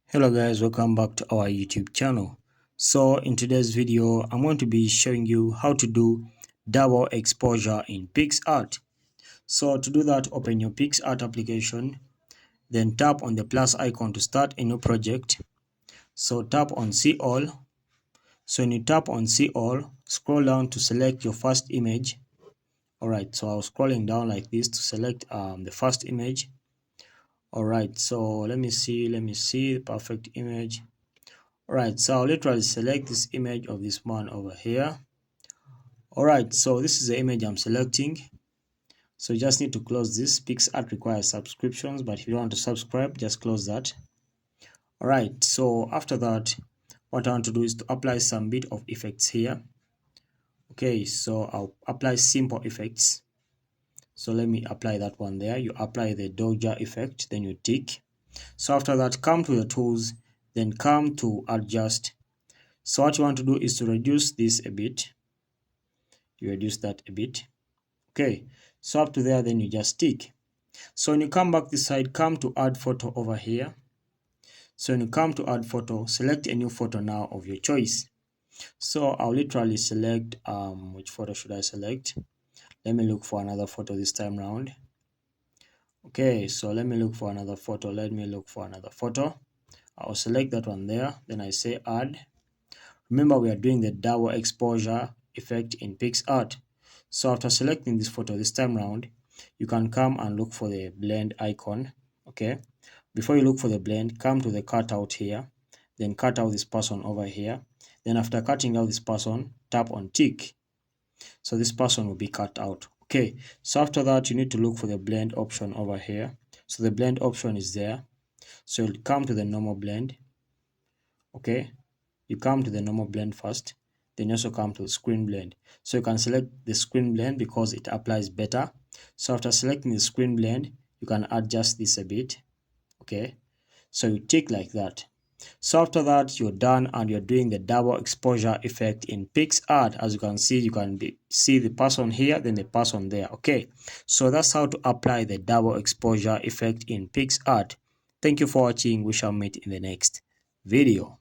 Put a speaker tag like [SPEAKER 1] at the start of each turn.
[SPEAKER 1] Hello guys, welcome back to our YouTube channel. So in today's video I'm going to be showing you how to do double exposure in Picsart. So to do that, open your Picsart application, then tap on the plus icon to start a new project. So tap on see all. So when you tap on see all, scroll down to select your first image. Alright, so I was scrolling down like this to select the first image. Alright, so let me see the perfect image. Alright, so I'll literally select this image of this man over here. Alright, so this is the image I'm selecting. So you just need to close this. Picsart requires subscriptions, but if you don't want to subscribe, just close that. Alright, so after that, what I want to do is to apply some bit of effects here. Okay, so I'll apply simple effects. So let me apply that one there. You apply the Doja effect, then you tick. So after that, come to the tools, then come to adjust. So what you want to do is to reduce this a bit. You reduce that a bit. Okay, so up to there, then you just tick. So when you come back this side, come to add photo over here. So when you come to add photo, select a new photo now of your choice. So I'll literally select, which photo should I select? Let me look for another photo this time round. Okay, so let me look for another photo. I'll select that one there. Then I say add. Remember, we are doing the double exposure effect in Picsart. So after selecting this photo this time round, you can come and look for the blend icon. Okay, before you look for the blend, come to the cutout here, then cut out this person over here. Then after cutting out this person, tap on tick. So this person will be cut out. Okay, so after that, you need to look for the blend option over here. So the blend option is there. So you'll come to the normal blend. Okay, you come to the normal blend first, then you also come to the screen blend. So you can select the screen blend because it applies better. So after selecting the screen blend, you can adjust this a bit. Okay, so you tick like that. So after that, you're done and you're doing the double exposure effect in Picsart. As you can see, see the person here, then the person there. Okay, so that's how to apply the double exposure effect in Picsart. Thank you for watching. We shall meet in the next video.